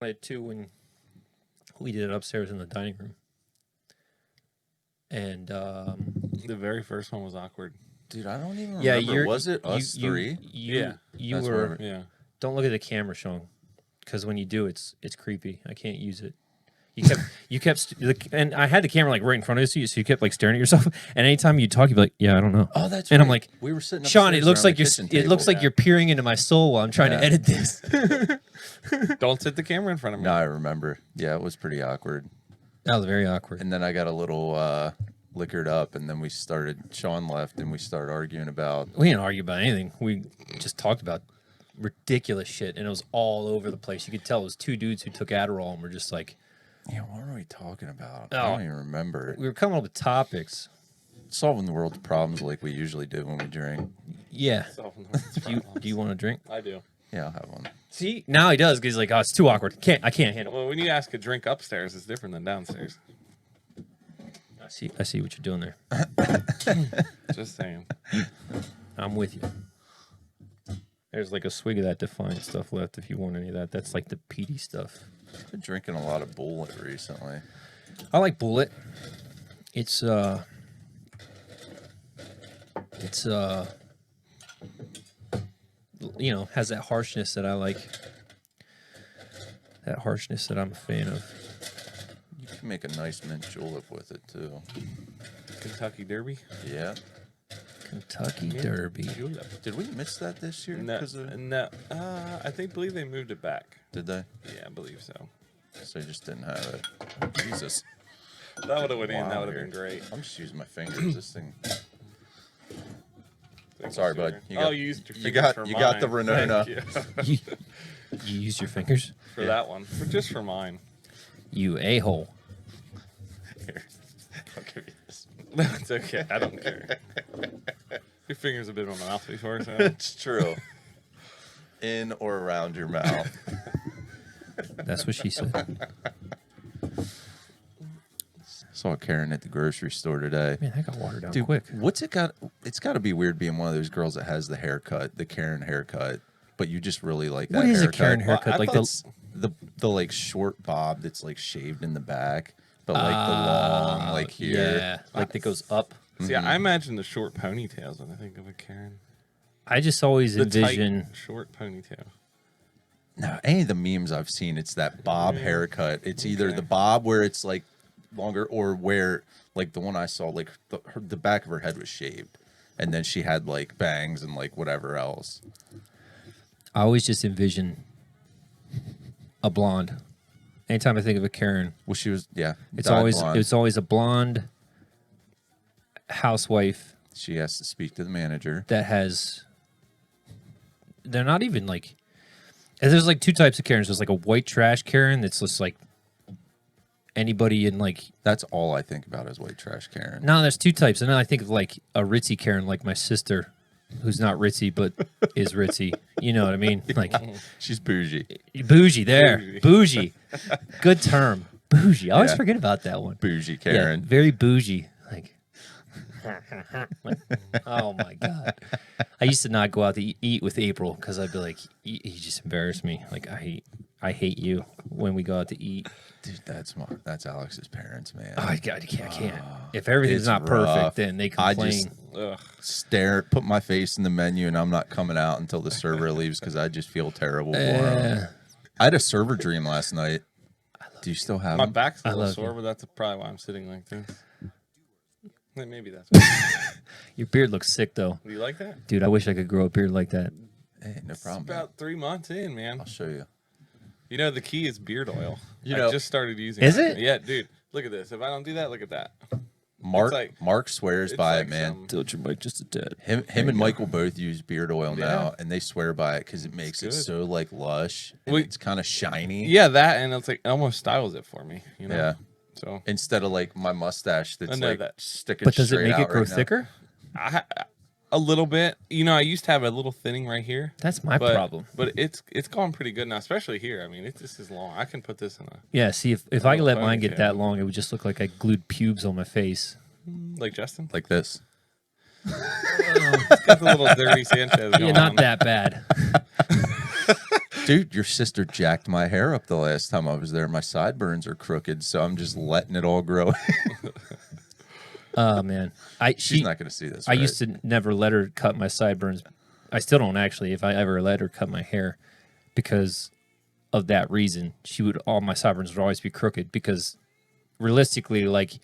I had two when we did it upstairs in the dining room. And the very first one was awkward. Dude, I don't even yeah, remember. Was it us you, three? You That's were. Yeah. Don't look at the camera, Sean, because when you do, it's creepy. I can't use it. You kept, and I had the camera like right in front of you, so you kept like staring at yourself. And anytime you talk, you'd be like, "Yeah, I don't know." Oh, that's and right. I'm like, we were sitting. Sean, it looks around like the you're. kitchen It looks table. like you're peering into my soul while I'm trying to edit this. Don't sit the camera in front of me. No, I remember. Yeah, it was pretty awkward. That was very awkward. And then I got a little liquored up, and then we started. Sean left, and we started arguing about. We didn't argue about anything. We just talked about ridiculous shit, and it was all over the place. You could tell it was two dudes who took Adderall and were just like, Yeah, what were we talking about? Oh. I don't even remember. we were coming up with topics. Solving the world's problems like we usually do when we drink. Yeah. Solving the world's Do you problems. want to drink? I do. Yeah, I'll have one. See, now he does because he's like, oh, it's too awkward. I can't handle it. Well, when you ask a drink upstairs, it's different than downstairs. I see what you're doing there. Just saying. I'm with you. There's like a swig of that Defiant stuff left if you want any of that. That's like the peaty stuff. I've been drinking a lot of Bullet recently. I like Bullet. It's you know, has that harshness that I like. That harshness that I'm a fan of. You can make a nice mint julep with it too. Kentucky Derby. Yeah. Kentucky Derby. Julep. Did we miss that this year? No, 'Cause of- no. I believe they moved it back. Did they? Yeah, I believe so. So you just didn't have it. Jesus. That would have went in. Wow, That would have here. been great. I'm just using my fingers. This thing. Sorry, bud. You used your you fingers got for you got the mine. Renona. Thank you. You use your fingers? For that one. Just for mine. You a-hole. Here. I'll give you this. No, it's okay. I don't care. Your fingers have been in my mouth before, so. It's true. In or around your mouth. That's what she said. Saw Karen at the grocery store today. Man, that got watered down Dude, quick. what's it got? It's got to be weird being one of those girls that has the haircut, the Karen haircut, but you just really like that What is a haircut. Karen haircut? I Like thought the like short bob that's like shaved in the back, but like the long like here. Yeah, like that goes up. See, I imagine the short ponytails when I think of a Karen. I just always The envision. tight, short ponytail. No, any of the memes I've seen, it's that bob haircut. It's either the bob where it's like longer, or where like the one I saw, like the back of her head was shaved, and then she had like bangs and like whatever else. I always just envision a blonde. Anytime I think of a Karen, Well, she was it's dyed always blonde. a blonde housewife She has to speak to the manager. that has. They're not even like. There's like two types of Karens. There's like a white trash Karen that's just like anybody in like. That's all I think about is white trash Karen. No, there's two types, and then I think of like a ritzy Karen, like my sister, who's not ritzy but is ritzy. You know what I mean? Like She's bougie. bougie. There, Bougie. bougie. Good term, bougie. I always Yeah. forget about that one. Bougie Yeah, Karen. very bougie. Like, oh my god! I used to not go out to eat with April because I'd be like, you just embarrass me. Like I hate you when we go out to eat. Dude, that's Alex's parents, man. Oh, I can't. If everything's It's not perfect, rough. then they I complain. just Ugh. put my face in the menu, and I'm not coming out until the server leaves because I just feel terrible for him. I had a server dream last night. Do you still have My them? back's a I little love sore, you. but that's probably why I'm sitting like this. Maybe that's what. Your beard looks sick though, Do you like that? dude. I wish I could grow a beard like that. Hey, no It's problem. man. about 3 months in, man. I'll show you. You know, the key is beard oil. You I know- just started using Is it? Yeah, dude. Look at this. If I don't do that, look at that. Mark like- Mark swears it's by like it, man. some- Tilt your mic just a tad. Him and Michael both use beard oil Yeah. now, and they swear by it because it makes it good. so like lush. And Wait. it's kind of shiny. Yeah, that, and it's like, it almost styles it for me, you know? Yeah. So, Instead of like my mustache that's I know like that. sticking. But does it straight make it out grow right now. thicker? a little bit. You know, I used to have a little thinning right here. That's my but, problem. But it's gone pretty good now, especially here. I mean, this is long. I can put this in Yeah. See, if I little let mine get ponytail. that long, it would just look like I glued pubes on my face. like Justin. Like this. It's got the little dirty Sanchez going Yeah, not on. that bad. Dude, your sister jacked my hair up the last time I was there. My sideburns are crooked, so I'm just letting it all grow. Oh man, She's not going to see this. I used to never let her cut my sideburns. I still don't actually. If I ever let her cut my hair, because of that reason, all my sideburns would always be crooked. Because realistically, like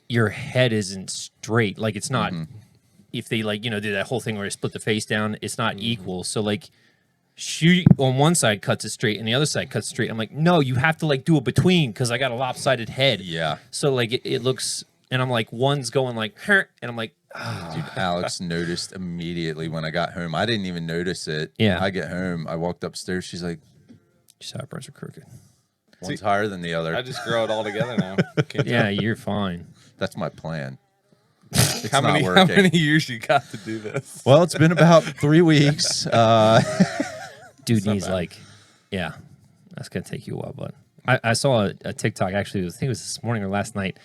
your head isn't straight. Like it's not. If they do that whole thing where they split the face down, it's not equal. So like, she on one side cuts it straight and the other side cuts it straight. I'm like, no, you have to like do a between because I got a lopsided head. Yeah. So like it looks. And I'm like, one's going like, and I'm like, Dude, Alex noticed immediately when I got home. I didn't even notice it. Yeah. I get home. I walked upstairs. She's like, your sideburns are crooked. one's higher than the other. I just grow it all together now. Can't Yeah, you're fine. That's my plan. It's How not many working. years you got to do this? Well, it's been about 3 weeks. Dude not needs bad. like, yeah, that's gonna take you a while. But I saw a TikTok actually. I think it was this morning or last night,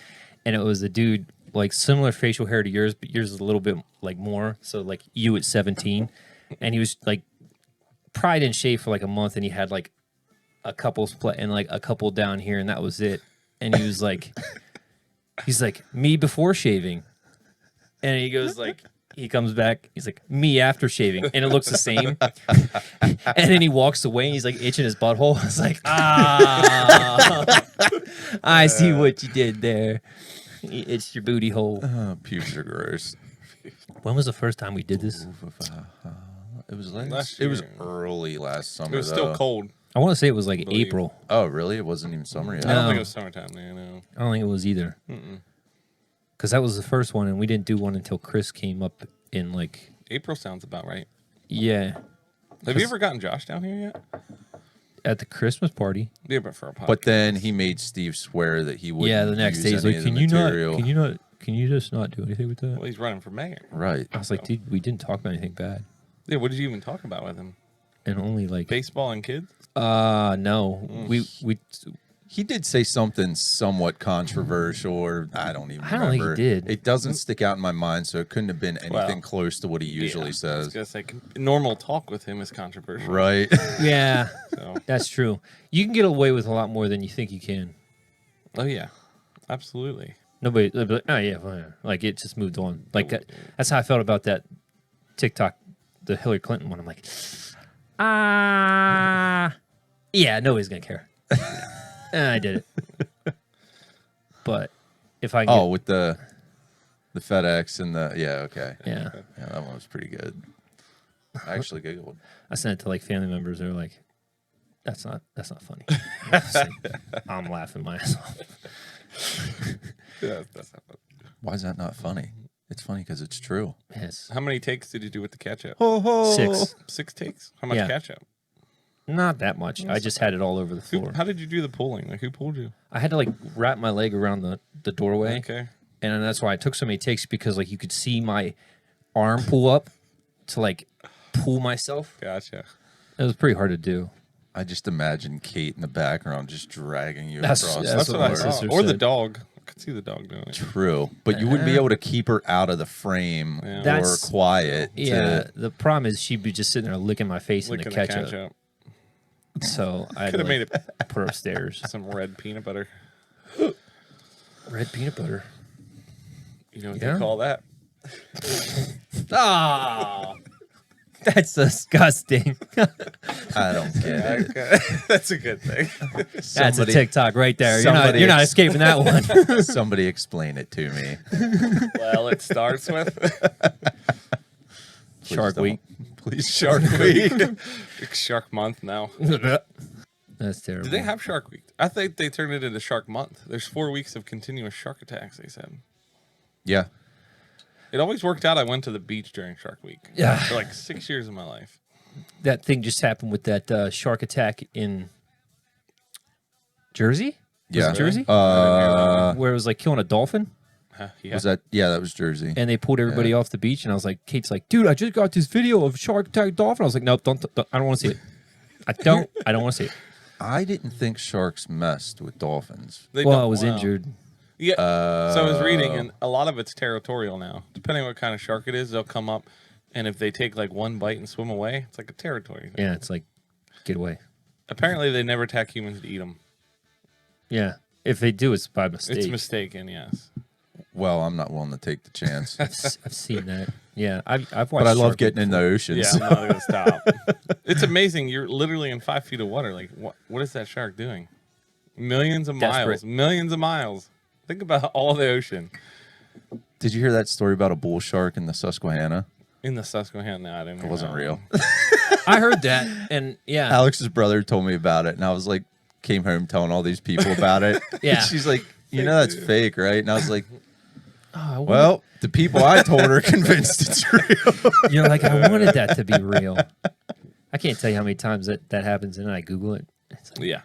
and it was a dude like similar facial hair to yours, but yours is a little bit like more. So like you at 17, and he was like probably didn't shave for like a month, and he had like a couple split and like a couple down here, and that was it. And he was like, he's like me before shaving, and he goes like. He comes back. He's like, me after shaving. And it looks the same. And then he walks away and he's like itching his butthole. I was like, I see what you did there. You itched your booty hole. Pubes are gross. When was the first time we did this? It was Last It was year. early last summer. It was still though. cold. I want to say it was like Believe. April. Oh, really? It wasn't even summer yet. I don't No. think it was summertime. No. I don't think it was either. Because that was the first one, and we didn't do one until Chris came up in like, April sounds about right. yeah, Have you ever gotten Josh down here yet? at the Christmas party. Yeah, but for a podcast. But then he made Steve swear that he wouldn't. Yeah, the next use day he's any like, of the can you not, can you just not do anything with that? Well, he's running for mayor. Right. I was like, dude, we didn't talk about anything bad. Yeah, what did you even talk about with him? And only like, Baseball and kids? no, we He did say something somewhat controversial, or I don't even I don't think he remember. did. It doesn't stick out in my mind, so it couldn't have been anything Well, close to what he usually I was says. gonna say normal talk with him is controversial. Right. yeah, So, that's true. You can get away with a lot more than you think you can. oh yeah, absolutely. Nobody, they'll be like, oh yeah, well, yeah. Like it just moved on. Like that's how I felt about that TikTok, the Hillary Clinton one. I'm like, yeah, nobody's gonna care. And I did it. But if I can Oh, with the FedEx and the okay. yeah, Yeah, that one was pretty good. I actually giggled. I sent it to like family members. They're like, that's not funny. I'm laughing my ass off. Yeah, that's not bad. Why is that not funny? It's funny because it's true. Yes, How many takes did you do with the ketchup? 6. 6 takes? How much Yeah. ketchup? Not that much. I just had it all over the floor. How did you do the pulling? Like who pulled you? I had to like wrap my leg around the doorway. Okay. And that's why I took so many takes, because like you could see my arm pull up to like pull myself. Gotcha. It was pretty hard to do. I just imagine Kate in the background just dragging you That's- across that's the That's what what my I floor. saw. sister Or the said. dog. I could see the dog doing it. True, but you wouldn't be able to keep her out of the frame Yeah. or That's- quiet. Yeah. The problem is she'd be just sitting there licking my face in Licking the the ketchup. ketchup. So I had Could to have made like, it put her upstairs. some red peanut butter. Red peanut butter. You know what Yeah. they call that? Ah, that's disgusting. I don't get it. Okay. That's a good thing. That's a Somebody- TikTok right there. somebody You're not ex- escaping that one. Somebody explain it to me. Well, it starts with Please Shark don't. Week. Please, Shark Week. Shark Month now. That's terrible. Do they have Shark Week? I think they turned it into Shark Month. There's 4 weeks of continuous shark attacks, they said. Yeah. It always worked out. I went to the beach during Shark Week. Yeah. For like 6 years of my life. That thing just happened with that shark attack in Jersey? Was Yeah. it Jersey? Where it was like killing a dolphin, Huh, yeah. Was that? Yeah, that was Jersey. and they pulled everybody off the beach. And I was like, Kate's like, dude, I just got this video of shark attack dolphin. I was like, nope, don't I don't want to see it. I don't want to see it. I didn't think sharks messed with dolphins. They Well, don't- I was wow. injured. Yeah. So I was reading, and a lot of it's territorial now. Depending on what kind of shark it is, they'll come up, and if they take like one bite and swim away, it's like a territory thing. Yeah, it's like get away. Apparently, they never attack humans to eat them. Yeah. If they do, it's by mistake. It's mistaken, yes. Well, I'm not willing to take the chance. I've seen that. Yeah, I've watched. But I love Shark getting in the ocean. Yeah, so- I'm not going to stop. It's amazing. You're literally in 5 feet of water. Like, what is that shark doing? Millions of miles. Desperate. Millions of miles. Think about all the ocean. Did you hear that story about a bull shark in the Susquehanna? In the Susquehanna, no, I didn't. It wasn't real. I heard that, and yeah, Alex's brother told me about it, and I was like, came home telling all these people about it. Yeah. And she's like, you know that's fake, right? And I was like, oh, well, the people I told are convinced it's real. you're like, I wanted that to be real. I can't tell you how many times that happens, and then I Google it. It's like, Yeah.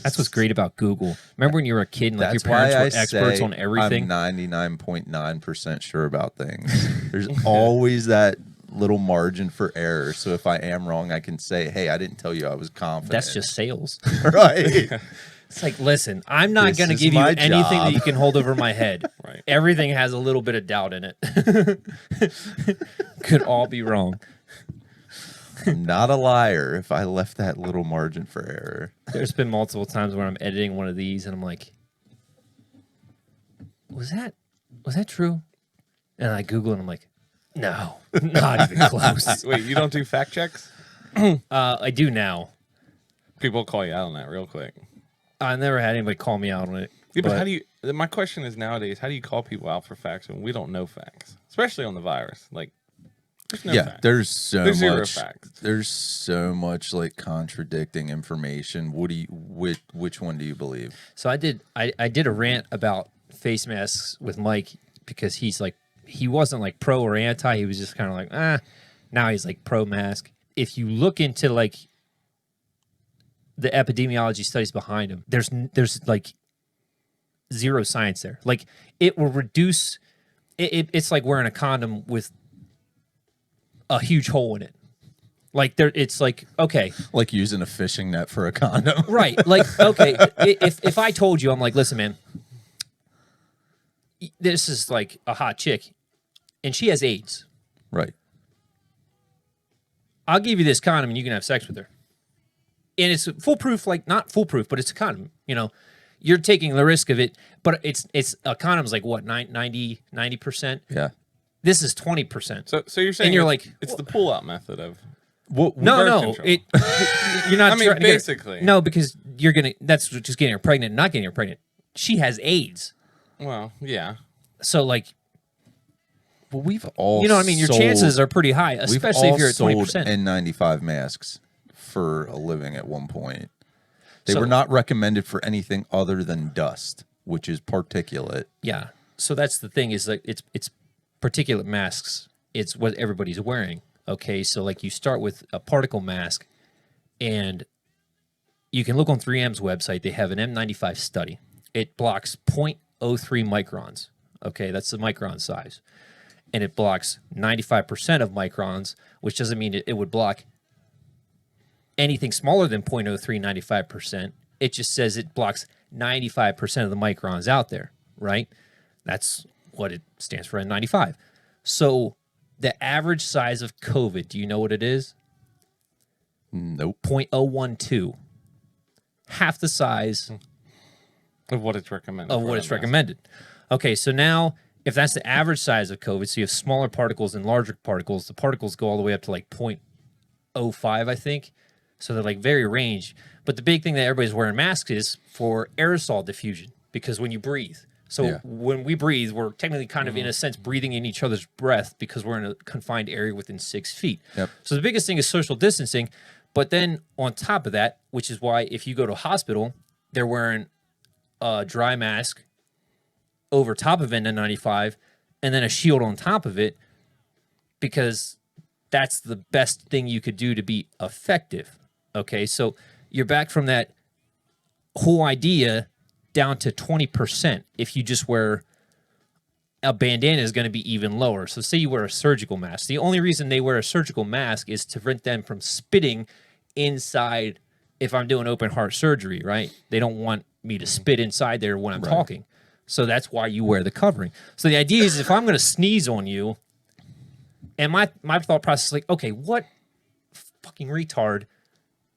that's what's great about Google. Remember when you were a kid and like That's your parents why were I experts say on everything? I'm 99.9% sure about things. There's always that little margin for error. So if I am wrong, I can say, hey, I didn't tell you I was confident. That's just sales. right. It's like, listen, I'm not This going to is give you my anything that job. you can hold over my head. Right. Everything has a little bit of doubt in it. Could all be wrong. I'm not a liar if I left that little margin for error. There's been multiple times where I'm editing one of these and I'm like, was that true? And I Google it and I'm like, no, not even close. Wait, you don't do fact checks? I do now. People call you out on that real quick. I never had anybody call me out on it. Yeah, but how do you? My question is nowadays, how do you call people out for facts when we don't know facts, especially on the virus? Like, there's no yeah, facts. there's so There's zero much. facts. There's so much like contradicting information. What do you? Which one do you believe? So I did a rant about face masks with Mike because he's like, he wasn't like pro or anti. He was just kind of like, now he's like pro mask. If you look into like the epidemiology studies behind him, there's like zero science there. Like it will reduce, it's like wearing a condom with a huge hole in it. Like there, it's like, okay, Like using a fishing net for a condom. right. Like, okay, if I told you, I'm like, listen, man, this is like a hot chick and she has AIDS. Right. I'll give you this condom and you can have sex with her. And it's foolproof, like not foolproof, but it's a condom. You know, you're taking the risk of it, but it's a condom's like what, 90%? Yeah. This is 20%. So you're saying And you're it's- like, it's the pull out method of What? No, birth no, control. you're not. I mean, trying to get her- basically. no, because you're gonna. That's just getting her pregnant, not getting her pregnant. She has AIDS, well, yeah. so like, Well, we've all. you know what I mean. Your sold- chances are pretty high, we've especially if all you're at sold 20%. N95 masks for a living at one point. They So- were not recommended for anything other than dust, which is particulate. Yeah. So that's the thing is like it's particulate masks. It's what everybody's wearing. Okay. So like you start with a particle mask and you can look on 3M's website. They have an N95 study. It blocks 0.03 microns. Okay. That's the micron size. And it blocks 95% of microns, which doesn't mean it would block anything smaller than 0.03, 95%. It just says it blocks 95% of the microns out there, right? That's what it stands for, N95. So the average size of COVID, do you know what it is? Nope. 0.012. Half the size Of what it's recommended. of for what it's that mask. recommended. Okay, so now if that's the average size of COVID, so you have smaller particles and larger particles, the particles go all the way up to like 0.05, I think. So they're like very range. But the big thing that everybody's wearing masks is for aerosol diffusion because when you breathe. So Yeah. when we breathe, we're technically kind of in a sense breathing in each other's breath because we're in a confined area within 6 feet. Yep. So the biggest thing is social distancing. But then on top of that, which is why if you go to a hospital, they're wearing a dry mask over top of N95 and then a shield on top of it because that's the best thing you could do to be effective. Okay, so you're back from that whole idea down to 20%. If you just wear a bandana is going to be even lower. So say you wear a surgical mask. The only reason they wear a surgical mask is to prevent them from spitting inside if I'm doing open heart surgery, right? They don't want me to spit inside there when I'm talking. So that's why you wear the covering. So the idea is if I'm going to sneeze on you, and my thought process is like, okay, what fucking retard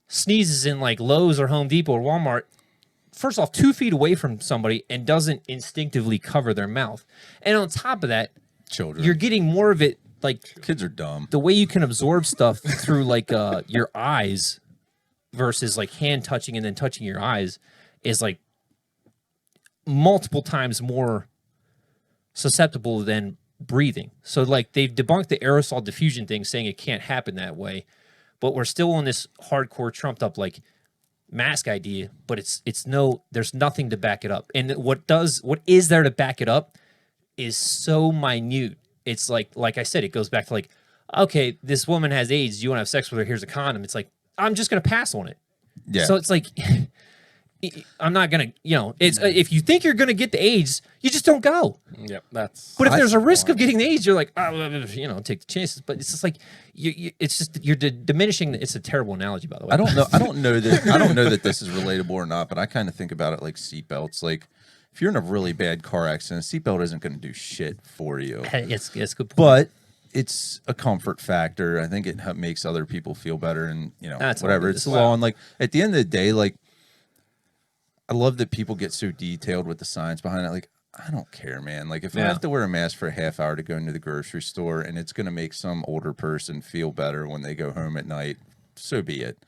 sneezes in like Lowe's or Home Depot or Walmart, first off, 2 feet away from somebody and doesn't instinctively cover their mouth. And on top of that, Children. you're getting more of it like Kids are dumb. the way you can absorb stuff through like your eyes versus like hand touching and then touching your eyes is like multiple times more susceptible than breathing. So like they've debunked the aerosol diffusion thing, saying it can't happen that way, but we're still on this hardcore trumped up like mask idea, but there's nothing to back it up. And what is there to back it up is so minute. It's like I said, it goes back to like, okay, this woman has AIDS, you want to have sex with her, here's a condom. It's like, I'm just going to pass on it. Yeah. So it's like, I'm not going to, it's if you think you're going to get the AIDS, you just don't go. Yep, that's. But if there's a risk of getting the AIDS, you're like, take the chances. But it's just like, it's just, you're diminishing. It's a terrible analogy, by the way. I don't know that this is relatable or not, but I kind of think about it like seatbelts. Like, if you're in a really bad car accident, a seatbelt isn't going to do shit for you. It's a good point. But it's a comfort factor. I think it makes other people feel better, and That's whatever. all it It's is. the law, and like at the end of the day, like I love that people get so detailed with the science behind it. Like I don't care, man. Like if I have to wear a mask for a half hour to go into the grocery store, and it's going to make some older person feel better when they go home at night, so be it.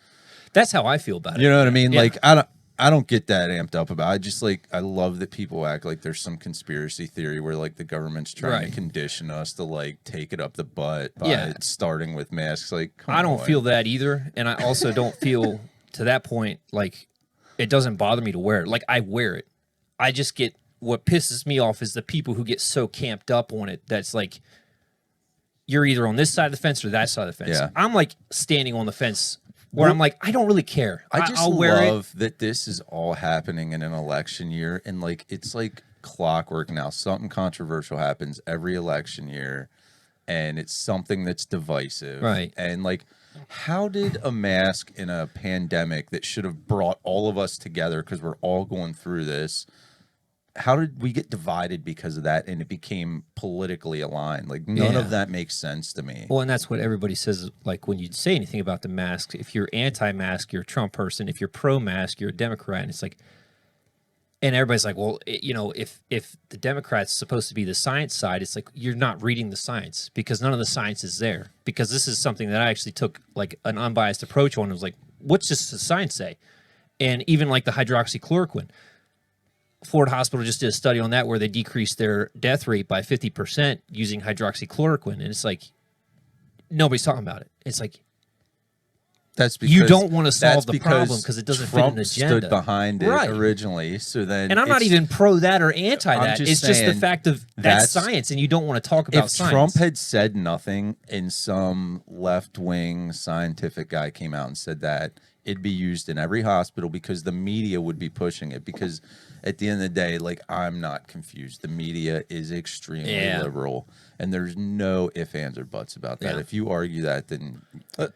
That's how I feel about it. You know what I mean? Yeah. Like I don't get that amped up about it. I just I love that people act like there's some conspiracy theory where like the government's trying to condition us to like take it up the butt by starting with masks. Like I don't on. feel that either. And I also don't feel to that point, like it doesn't bother me to wear it. Like I wear it. I just get, what pisses me off is the people who get so camped up on it. That's like, you're either on this side of the fence or that side of the fence. Yeah. I'm like standing on the fence where I'm like, I don't really care. I just I'll wear love that this is all happening in an election year, and like it's like clockwork now. Something controversial happens every election year, and it's something that's divisive. Right. And like, how did a mask in a pandemic that should have brought all of us together because we're all going through this, how did we get divided because of that, and it became politically aligned? Like none of that makes sense to me. Well, and that's what everybody says. Like when you say anything about the mask, if you're anti-mask, you're a Trump person. If you're pro-mask, you're a Democrat. And it's like, and everybody's like, well, if the Democrats supposed to be the science side, it's like you're not reading the science because none of the science is there. Because this is something that I actually took like an unbiased approach on. It was like, what's just the science say? And even like the hydroxychloroquine. Florida Hospital just did a study on that where they decreased their death rate by 50% using hydroxychloroquine. And it's like, nobody's talking about it. It's like, That's because you don't want to solve that's the because problem because it doesn't Trump fit an agenda. stood behind it Right. originally. So then, And I'm not even pro that or anti I'm that. just It's just the saying fact of that's science, and you don't want to talk about if science. Trump had said nothing and some left-wing scientific guy came out and said that, it'd be used in every hospital because the media would be pushing it. Because at the end of the day, like, I'm not confused. The media is extremely liberal, and there's no ifs, ands, or buts about that. Yeah. If you argue that, then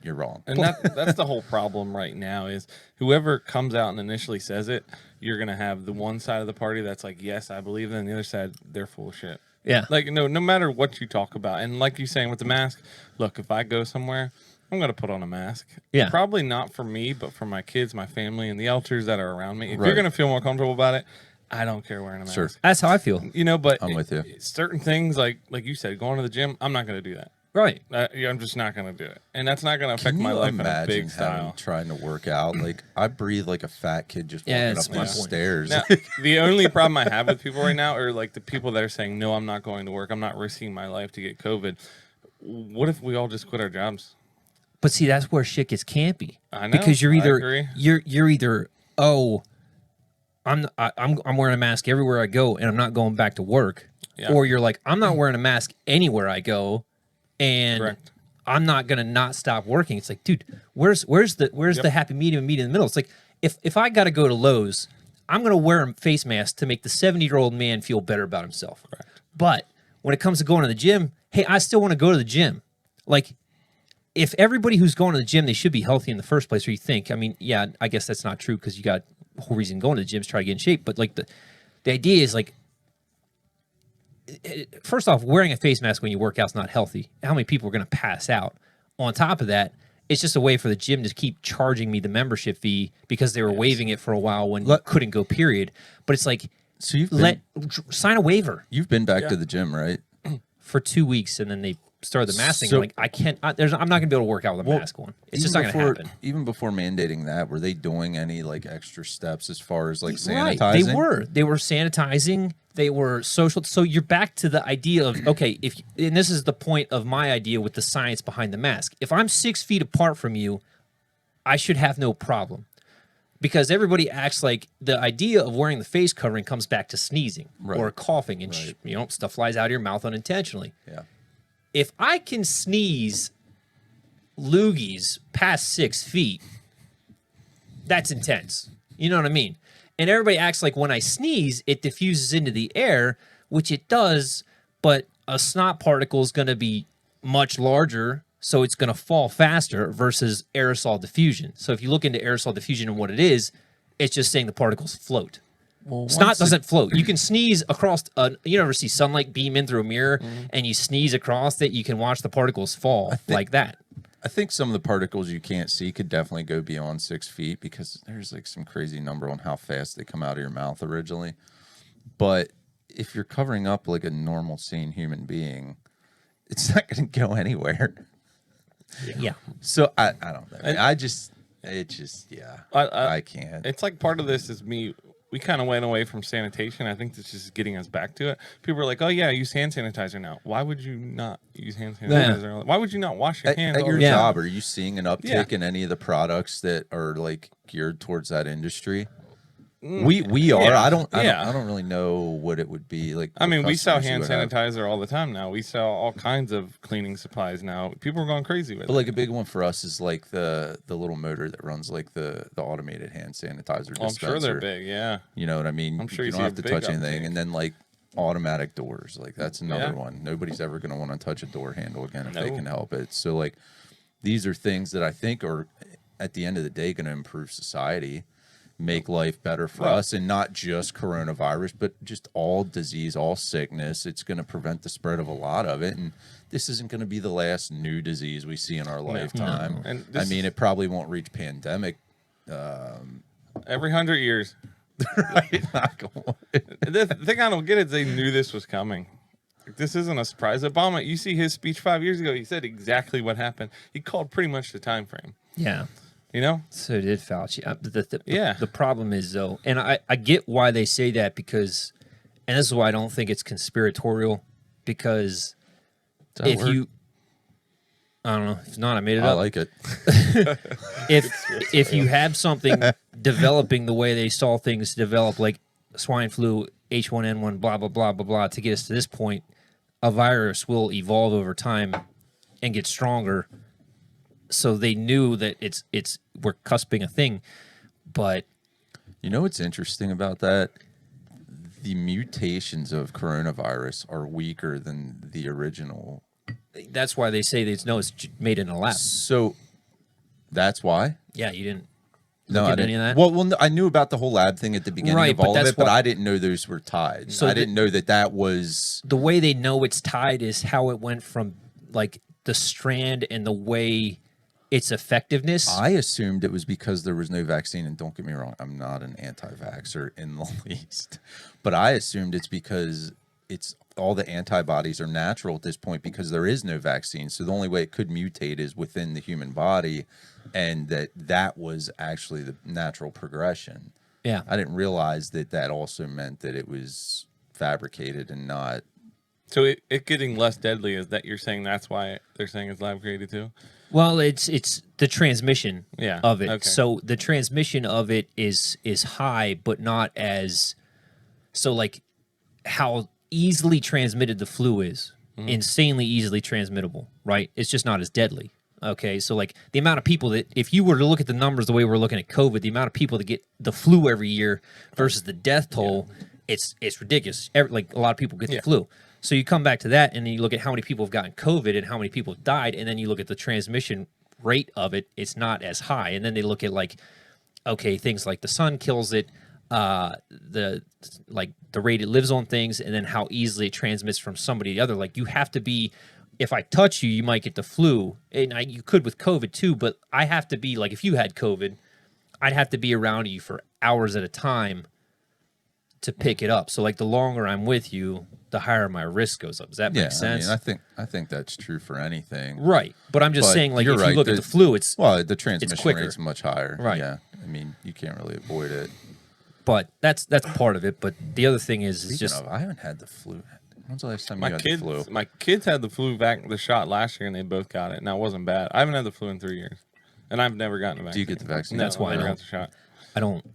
you're wrong. And that's the whole problem right now is whoever comes out and initially says it, you're going to have the one side of the party that's like, yes, I believe it, and the other side, they're full of shit. Yeah. Like, no matter what you talk about. And like you're saying with the mask, look, if I go somewhere, I'm going to put on a mask. Yeah. Probably not for me, but for my kids, my family, and the elders that are around me. If Right. you're going to feel more comfortable about it, I don't care wearing a mask. Sure. That's how I feel. But I'm with you. Certain things, like you said, going to the gym, I'm not going to do that. Right. I'm just not going to do it. And that's not going to affect Can my you life in a imagine big style. trying to work out? Like, I breathe like a fat kid just Yeah, walking that's up my these point. stairs. Now, the only problem I have with people right now are like the people that are saying, no, I'm not going to work. I'm not risking my life to get COVID. What if we all just quit our jobs? But see, that's where shit gets campy. I know, because you're I either agree. you're either I'm wearing a mask everywhere I go and I'm not going back to work, or you're like I'm not wearing a mask anywhere I go, and Correct. I'm not gonna not stop working. It's like, dude, where's the happy medium and meet in the middle? It's like if I got to go to Lowe's, I'm gonna wear a face mask to make the 70-year-old man feel better about himself. Correct. But when it comes to going to the gym, hey, I still want to go to the gym. Like, if everybody who's going to the gym, they should be healthy in the first place, or you think, I mean, yeah, I guess that's not true because you got the whole reason going to the gym is try to get in shape. But like the idea is like, first off, wearing a face mask when you work out is not healthy. How many people are going to pass out? On top of that, It's just a way for the gym to keep charging me the membership fee because they were waiving it for a while when you couldn't go, period. But it's like, So sign a waiver you've been back to the gym, right? for 2 weeks, and then they started the mask thing. So- I'm like, I'm not going to be able to work out with a mask on. It's just not going to happen. Even before mandating that, were they doing any like extra steps as far as like Right. sanitizing? They were sanitizing. They were social. So you're back to the idea of, okay, and this is the point of my idea with the science behind the mask. If I'm 6 feet apart from you, I should have no problem, because everybody acts like the idea of wearing the face covering comes back to sneezing or coughing, and stuff flies out of your mouth unintentionally. Yeah. If I can sneeze loogies past 6 feet, that's intense. You know what I mean? And everybody acts like when I sneeze, it diffuses into the air, which it does, but a snot particle is going to be much larger, so it's going to fall faster versus aerosol diffusion. So if you look into aerosol diffusion and what it is, it's just saying the particles float. Well, Snot doesn't float. You can sneeze across. You ever see sunlight beam in through a mirror, and you sneeze across it? You can watch the particles fall like that. I think some of the particles you can't see could definitely go beyond 6 feet because there's like some crazy number on how fast they come out of your mouth originally. But if you're covering up like a normal, sane human being, it's not going to go anywhere. Yeah. So I don't know. I can't. It's like part of this is me. We kind of went away from sanitation. I think this is getting us back to it. People are like, "Oh yeah, use hand sanitizer now." Why would you not use hand sanitizer? Why would you not wash your hands? At your Yeah. job, are you seeing an uptick in any of the products that are like geared towards that industry? We are. Yeah. I don't Yeah. really know what it would be like. I mean, we sell hand customers who have- sanitizer all the time now. We sell all kinds of cleaning supplies now. People are going crazy with But it. like a big one for us is like the little motor that runs like the automated hand sanitizer dispenser. I'm sure they're big. Yeah. You know what I mean? I'm sure you you don't see have a to big touch anything. uptick. And then like automatic doors, like that's another Yeah. one. Nobody's ever going to want to touch a door handle again if they No. can help it. So like these are things that I think are at the end of the day going to improve society, make life better for us, and not just coronavirus, but just all disease, all sickness. It's going to prevent the spread of a lot of it. And this isn't going to be the last new disease we see in our lifetime. And I this- mean, it probably won't reach pandemic. Every 100 years. Right? Knock on wood. The thing I don't get is they knew this was coming. Like, this isn't a surprise. Obama, you see his speech 5 years ago. He said exactly what happened. He called pretty much the time frame. Yeah. You know? So did Fauci. Yeah. The problem is, though, and I get why they say that, because, and this is why I don't think it's conspiratorial, because that if work? you, I don't know, if not, I made it I up. like it. If you have something developing the way they saw things develop, like swine flu, H1N1, blah, blah, blah, blah, blah, to get us to this point, a virus will evolve over time and get stronger. So they knew that we're cusping a thing, but You know what's interesting about that? The mutations of coronavirus are weaker than the original. that's why they say it's made in a lab. So that's why? Yeah, you didn't. No, look I at didn't. any of that? Well, no, I knew about the whole lab thing at the beginning Right, of but all of that's it, but why- I didn't know those were tied. So I didn't know that was. The way they know it's tied is how it went from like the strand and the way its effectiveness. I assumed it was because there was no vaccine, and don't get me wrong, I'm not an anti-vaxxer in the least, but I assumed it's because it's all the antibodies are natural at this point because there is no vaccine. So the only way it could mutate is within the human body, and that was actually the natural progression. Yeah. I didn't realize that also meant that it was fabricated and not. So it getting less deadly, is that you're saying that's why they're saying it's lab created too? Well, it's the transmission Yeah, of it. okay. So the transmission of it is high, but not as so like how easily transmitted the flu is. Insanely easily transmittable, right? It's just not as deadly. Okay, so like the amount of people that, if you were to look at the numbers the way we're looking at COVID, the amount of people that get the flu every year versus the death toll, it's ridiculous. Like a lot of people get the flu. So you come back to that, and then you look at how many people have gotten COVID and how many people have died, and then you look at the transmission rate of it. It's not as high. And then they look at like, okay, things like the sun kills it, the rate it lives on things, and then how easily it transmits from somebody to the other. Like you have to be if I touch you, you might get the flu. And you could with COVID too, but I have to be like, if you had COVID, I'd have to be around you for hours at a time to pick it up. So like the longer I'm with you, the higher my risk goes up. Does that make sense? I mean, I think that's true for anything. Right. But I'm just But saying, like, you're if right, you look at the flu, it's the transmission quicker. rate's much higher. Right. Yeah. I mean, you can't really avoid it. but that's part of it. But the other thing is Speaking just of, I haven't had the flu. When's the last time My you got kids, the flu? my kids had the shot last year, and they both got it. Now it wasn't bad. I haven't had the flu in 3 years, and I've never gotten a vaccine. Do you get the vaccine? No, That's why I never don't. got the shot. I don't.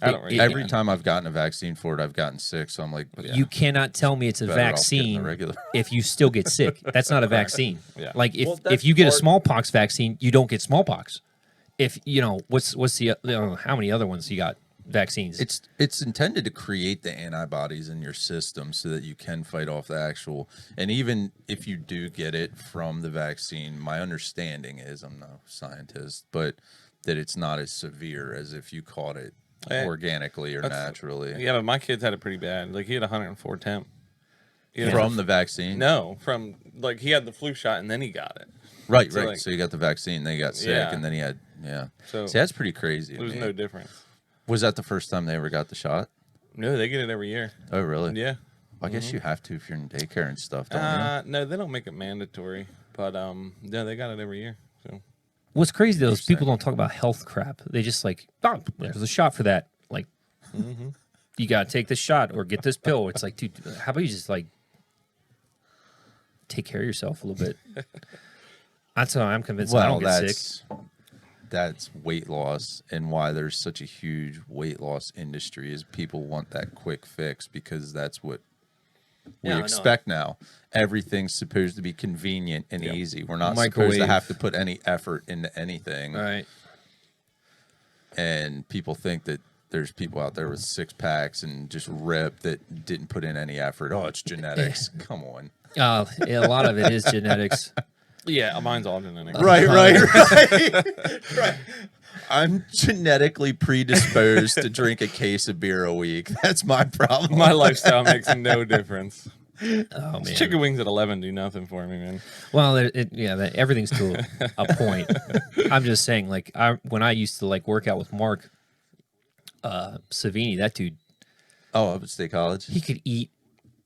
I don't really. Every time I've gotten a vaccine for it, I've gotten sick. So I'm like, You cannot tell me it's a better off getting vaccine the regular. if you still get sick. That's not a vaccine. Yeah. Like if, Well, that's if you get a part- smallpox vaccine, you don't get smallpox. If what's the how many other ones you got vaccines? It's intended to create the antibodies in your system so that you can fight off the actual. And even if you do get it from the vaccine, my understanding is, I'm no scientist, but that it's not as severe as if you caught it organically or naturally. Yeah, but my kids had it pretty bad. Like he had 104 temp. From the vaccine? No, from like he had the flu shot and then he got it. Right, So, right. like- So you got the vaccine, then you got sick, Yeah. and then he had, So See, that's pretty crazy. there was man. no difference. Was that the first time they ever got the shot? No, they get it every year. Oh, really? Yeah. I guess you have to if you're in daycare and stuff, don't you? No, they don't make it mandatory, but yeah, they got it every year. So What's crazy though is Interesting. people don't talk about health crap. They just like, oh, there's a shot for that. Like, you gotta take this shot or get this pill. It's like, dude, how about you just like take care of yourself a little bit? That's how I'm convinced I don't get sick. That's weight loss, and why there's such a huge weight loss industry is people want that quick fix because that's what we Yeah, I know. expect now. Everything's supposed to be convenient and easy. We're not supposed Microwave. to have to put any effort into anything. All right. And people think that there's people out there with 6 packs and just ripped that didn't put in any effort. Oh, it's genetics. Come on. Yeah, a lot of it is genetics. yeah, mine's all genetic. Right. I'm genetically predisposed to drink a case of beer a week. That's my problem. My lifestyle makes no difference. Oh man. Chicken wings at 11 do nothing for me, man. Well, everything's to a point. I'm just saying, like, when I used to like work out with Mark Savini, that dude, Oh, up at State College? he could eat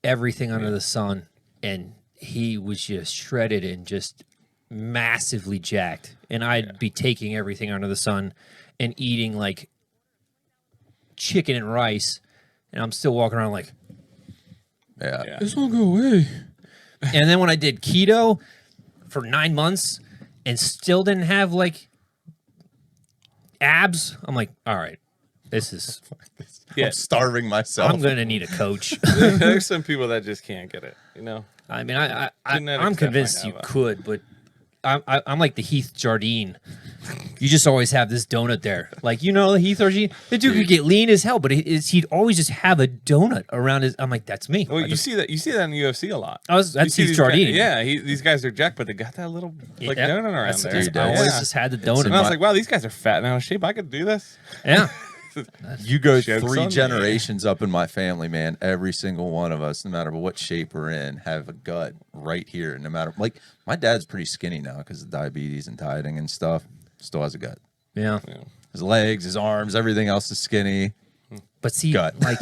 everything under the sun, and he was just shredded and just massively jacked. And I'd be taking everything under the sun and eating like chicken and rice, and I'm still walking around like, Yeah. this won't go away. And then when I did keto for 9 months and still didn't have like abs, I'm like, all right, this is, Yeah, I'm starving myself. I'm going to need a coach. there's some people that just can't get it, you know? I mean, Genetics I'm definitely convinced you have a- could, but I'm like the Heath Jardine. You just always have this donut there. Like, the Heath Jardine, the dude could get lean as hell, but he'd always just have a donut around his, I'm like, that's me. Well, you see that in the UFC a lot. That's You see Heath these Jardine. guys- yeah, these guys are jacked, but they got that little like Yeah, donut around that's- there. Dude, I always Yeah. just had the donut. And I was like, wow, these guys are fat and out of shape. I could do this. yeah. You go Joke's 3 on me. generations up in my family, man. Every single one of us, no matter what shape we're in, have a gut right here. No matter, like, my dad's pretty skinny now because of diabetes and dieting and stuff. Still has a gut. Yeah. His legs, his arms, everything else is skinny. But see, Gut. like,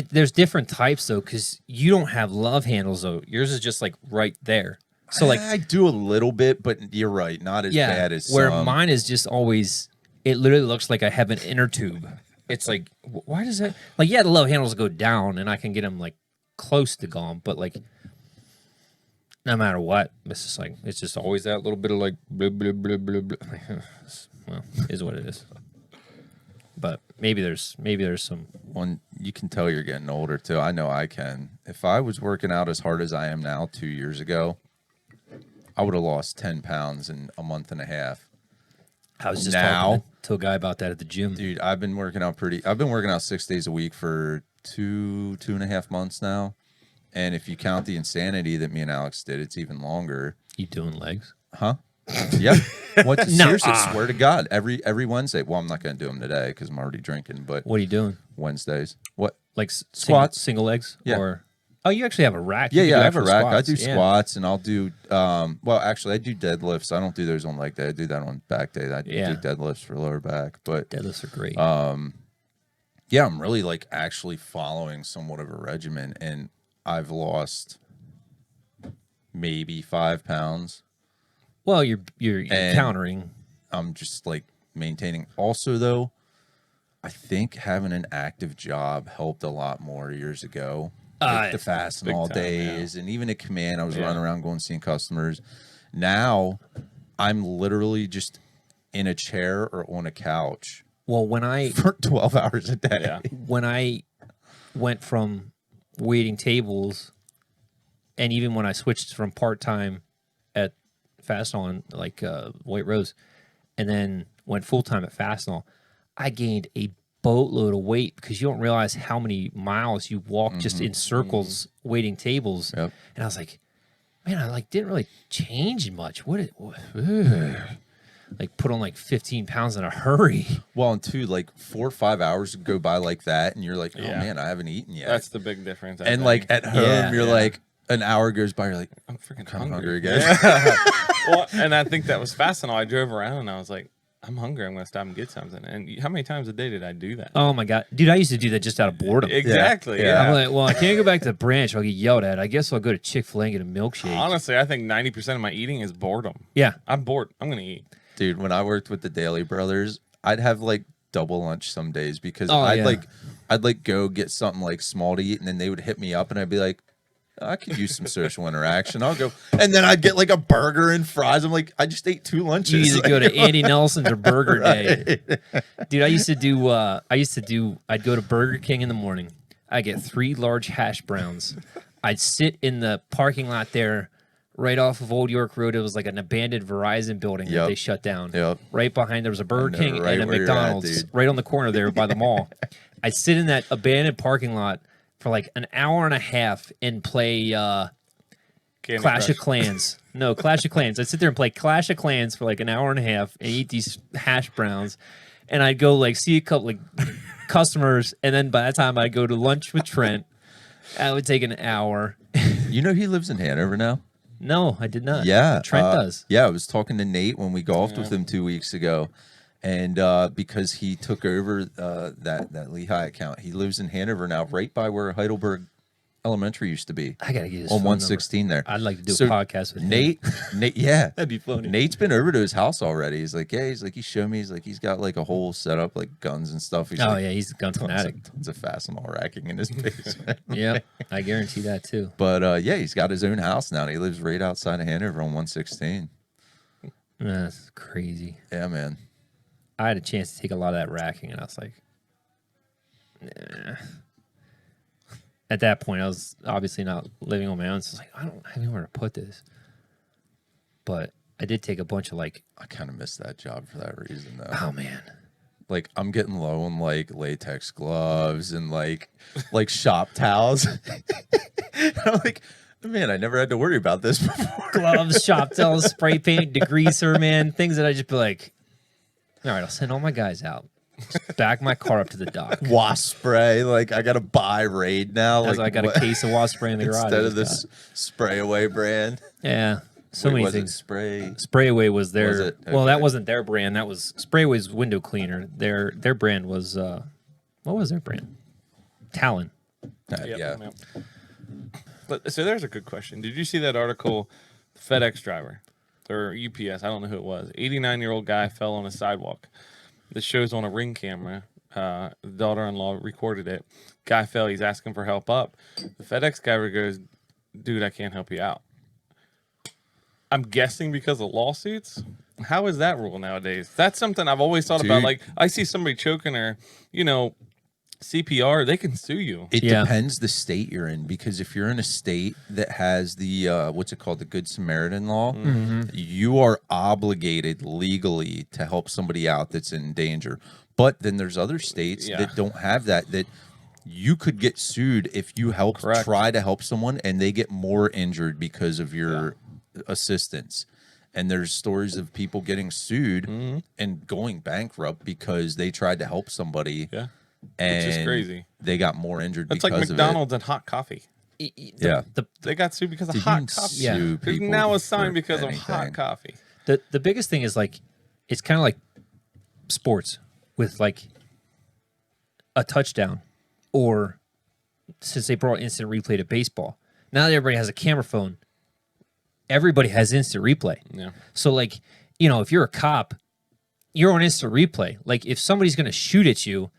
there's different types though, because you don't have love handles though. Yours is just like right there. So like, I do a little bit, but you're right, not as yeah, bad as where some. mine is just always. It literally looks like I have an inner tube. It's like, why does that? Like, yeah, the love handles go down, and I can get them like close to gone, but like, no matter what, it's just always that little bit of like, blah, blah, blah, blah, blah. Well, is what it is. But maybe there's some. One, you can tell you're getting older too. I know I can. If I was working out as hard as I am now 2 years ago, I would have lost 10 pounds in a month and a half. I was just Now- talking to a guy about that at the gym. Dude, I've been working out 6 days a week for 2.5 months now. And if you count the insanity that me and Alex did, it's even longer. You doing legs? Huh? Yep. What? Seriously, Nuh-uh. swear to God, every Wednesday. Well, I'm not going to do them today because I'm already drinking. But What are you doing? Wednesdays. What? Like Squats. single legs? Yeah. Or Oh, you actually have a rack. Yeah, You can yeah, do I have a actual rack. I squats. do Yeah. squats and I'll do well, actually I do deadlifts. I don't do those on leg day. I do that on back day. I Yeah. do deadlifts for lower back. But Deadlifts are great. yeah, I'm really like actually following somewhat of a regimen, and I've lost maybe 5 pounds. Well, you're And- countering. I'm just like maintaining. Also, though, I think having an active job helped a lot more years ago. Like the fasting big all time, days, and even at Command, I was Yeah. running around going seeing customers. Now, I'm literally just in a chair or on a couch Well, when I for 12 hours a day. Yeah. when I went from waiting tables, and even when I switched from part time at Fastenal, like White Rose, and then went full time at Fastenal, I gained a boatload of weight because you don't realize how many miles you walk just in circles waiting tables. Yep. And I was like, man, I like didn't really change much. Like put on like 15 pounds in a hurry. Well, and two, like 4 or 5 hours go by like that, and you're like, oh Yeah. man, I haven't eaten yet. That's the big difference. I and think. like at home, Yeah. you're Yeah. like an hour goes by, you're like, I'm freaking kind of hungry. hungry again. Well, and I think that was Fastenal. I drove around and I was like, I'm hungry. I'm going to stop and get something. And how many times a day did I do that? Oh my god, dude! I used to do that just out of boredom. Exactly. Yeah. I'm Yeah. like, well, I can't go back to the branch. I'll get yelled at. I guess I'll go to Chick-fil-A and get a milkshake. Honestly, I think 90% of my eating is boredom. Yeah. I'm bored. I'm going to eat. Dude, when I worked with the Daily Brothers, I'd have like double lunch some days because Oh, I'd yeah. like go get something like small to eat, and then they would hit me up, and I'd be like, I could use some social interaction. I'll go, and then I'd get like a burger and fries. I'm like, I just ate 2 lunches. You either go Like, to Andy Nelson's or Burger Day. Dude, I'd go to Burger King in the morning. I get 3 large hash browns. I'd sit in the parking lot there right off of Old York Road. It was like an abandoned Verizon building that Yep. they shut down. Yep. Right behind there was a Burger know King right and a where you're at, McDonald's dude. right on the corner there by the mall. I'd sit in that abandoned parking lot for like an hour and a half and play Candy Clash Crush. of Clans. No, Clash of Clans. I'd sit there and play Clash of Clans for like an hour and a half and eat these hash browns. And I'd go like see a couple like customers. And then by that time I'd go to lunch with Trent. That would take an hour. You know, he lives in Hanover now. No, I did not. Yeah, Trent does. Yeah, I was talking to Nate when we golfed with him 2 weeks ago, and because he took over that Lehigh account, he lives in Hanover now, right by where Heidelberg Elementary used to be, I gotta get his on phone 116 there. number. I'd like to do So a podcast with him. Nate, yeah, That'd be funny. Nate's been over to his house already. He's like, yeah, he showed me. He's like, he's got like a whole setup, like guns and stuff. He's Oh like, yeah, he's a gun fanatic. tons of Fastenal racking in his basement. Yeah, I guarantee that too. But yeah, he's got his own house now. And he lives right outside of Hanover on 116. That's crazy. Yeah, man. I had a chance to take a lot of that racking, and I was like, nah. At that point, I was obviously not living on my own, so I was like, I don't have anywhere to put this. But I did take a bunch of like, I kind of missed that job for that reason, though. oh man, Like I'm getting low on like latex gloves and like shop towels. I'm like, man, I never had to worry about this before. gloves, shop towels, spray paint, degreaser, man, things that I just be like, all right, I'll send all my guys out, just back my car up to the dock. Wasp spray, like I gotta buy Raid now. As Like I got what- a case of wasp spray in the garage. instead I of just this spray away brand. got. Yeah, so Wait, many was it things. spray. Spray Away was their. Was it? Well, that Okay. wasn't their brand. That was Spray Away's window cleaner. Their brand was what was their brand? Talon. Yep, Yeah. yep. But so there's a good question. Did you see that article? FedEx driver or UPS, I don't know who it was. 89-year-old guy fell on a sidewalk. This shows on a Ring camera. The daughter-in-law recorded it. Guy fell. He's asking for help up. The FedEx driver goes, "Dude, I can't help you out." I'm guessing because of lawsuits. How is that rule nowadays? That's something I've always thought about. Dude. Like I see somebody choking or, CPR, they can sue you. It Yeah. depends the state you're in, because if you're in a state that has the what's it called, the Good Samaritan law, you are obligated legally to help somebody out that's in danger. But then there's other states Yeah. that don't have that you could get sued if you help Correct. try to help someone and they get more injured because of your assistance. And there's stories of people getting sued and going bankrupt because they tried to help somebody. Yeah. And Which is crazy. they got more injured That's like because McDonald's and hot coffee. Yeah. They got sued because of Dude, you hot can coffee. sue Yeah. There's people now a for sign because of hot anything. coffee. The biggest thing is like it's kind of like sports with like a touchdown, or since they brought instant replay to baseball, now that everybody has a camera phone, everybody has instant replay. Yeah. So like, you know, if you're a cop, you're on instant replay. Like if somebody's going to shoot at you,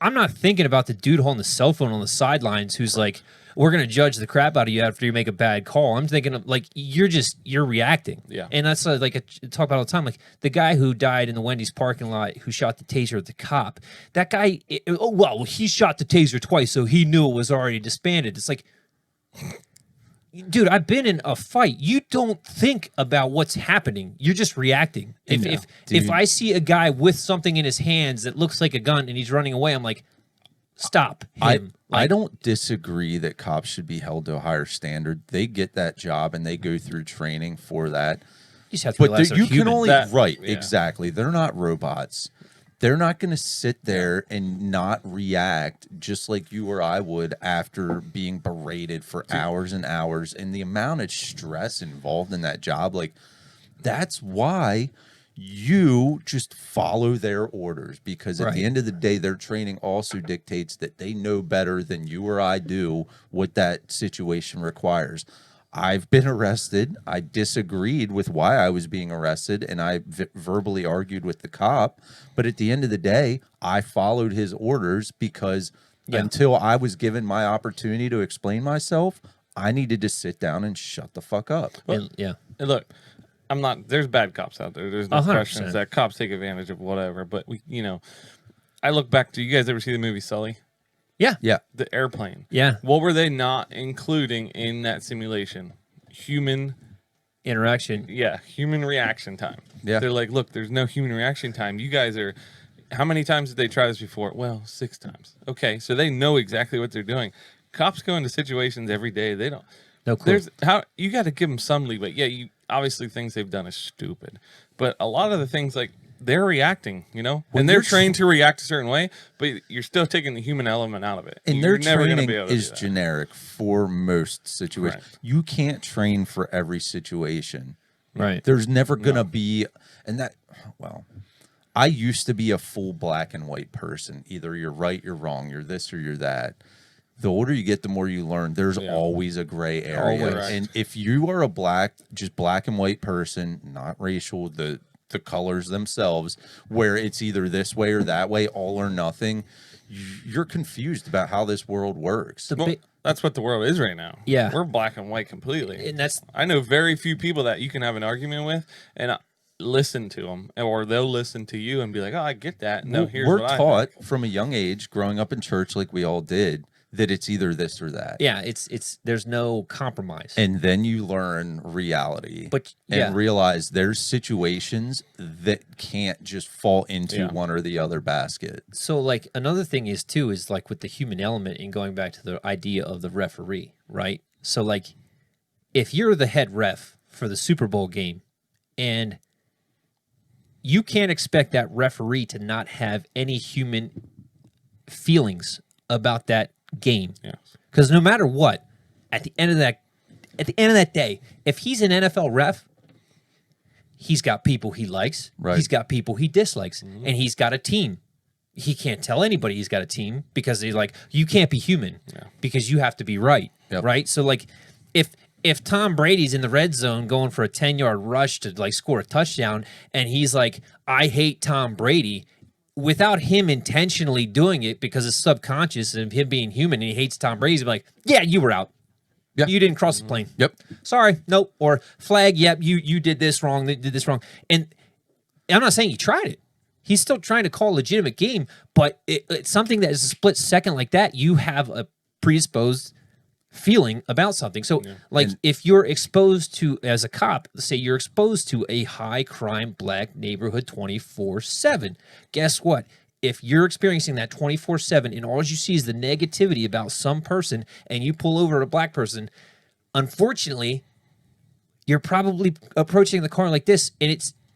I'm not thinking about the dude holding the cell phone on the sidelines who's like, we're going to judge the crap out of you after you make a bad call. I'm thinking of like, you're reacting. Yeah. And that's like I talk about all the time. Like the guy who died in the Wendy's parking lot who shot the taser at the cop, that guy, he shot the taser twice, so he knew it was already disbanded. It's like, dude, I've been in a fight. You don't think about what's happening. You're just reacting. If Dude. I see a guy with something in his hands that looks like a gun and he's running away, I'm like, stop him. I don't disagree that cops should be held to a higher standard. They get that job and they go through training for that. You just have to But realize there- they're you can human. only That- right, yeah. exactly. They're not robots. They're not going to sit there and not react just like you or I would after being berated for hours and hours. And the amount of stress involved in that job, like that's why you just follow their orders, because at Right. the end of the day, their training also dictates that they know better than you or I do what that situation requires. I've been arrested. I disagreed with why I was being arrested, and I verbally argued with the cop. But at the end of the day, I followed his orders because until I was given my opportunity to explain myself, I needed to sit down and shut the fuck up. And, yeah. And look, I'm not. There's bad cops out there. There's no 100%. questions that cops take advantage of whatever. But I look back. Do you guys ever see the movie Sully? Yeah. Yeah. The airplane. Yeah. What were they not including in that simulation? Human Interaction. human reaction time. Yeah. They're like, look, there's no human reaction time. You guys are, how many times did they try this before? Well, 6 times. Okay, so they know exactly what they're doing. Cops go into situations every day. They don't. No clue. There's how you got to give them some leeway. Yeah, you obviously things they've done is stupid, but a lot of the things like they're reacting, and they're you're trained to react a certain way, but you're still taking the human element out of it. And You're their never gonna training be able to is do that. generic for most situations. Correct. You can't train for every situation. Right. There's never going to be, I used to be a full black and white person. Either you're right, you're wrong, you're this or you're that. The older you get, the more you learn. There's always a gray area. Always. And if you are just black and white person, not racial, the colors themselves, where it's either this way or that way, all or nothing, you're confused about how this world works. Well, that's what the world is right now. Yeah. We're black and white completely. And that's I know very few people that you can have an argument with and listen to them, or they'll listen to you and be like, "Oh, I get that." No, here's We're what I taught think. from a young age, growing up in church like we all did, that it's either this or that. yeah. It's there's no compromise. And then you learn reality. But, and yeah. realize there's situations that can't just fall into Yeah. one or the other basket. So like another thing is too is like with the human element and going back to the idea of the referee, right? So like if you're the head ref for the Super Bowl game and you can't expect that referee to not have any human feelings about that game. Yes. Because no matter what, at the end of that day, if he's an NFL ref, he's got people he likes, Right. he's got people he dislikes, and he's got a team. He can't tell anybody he's got a team because he's like, you can't be human because you have to be right, Yep. right? So like, if Tom Brady's in the red zone going for a 10-yard rush to like score a touchdown, and he's like, I hate Tom Brady, without him intentionally doing it because it's subconscious of him being human and he hates Tom Brady, he's like, yeah, you were out. Yeah. You didn't cross the plane. Yep. Sorry, nope. Or flag, yep, you did this wrong, they did this wrong. And I'm not saying he tried it. He's still trying to call a legitimate game, but it's something that is a split second like that, you have a predisposed feeling about something. So like if you're exposed to, as a cop, let's say you're exposed to a high crime black neighborhood 24/7, guess what? If you're experiencing that 24/7 and all you see is the negativity about some person and you pull over a black person, unfortunately, you're probably approaching the car like this, and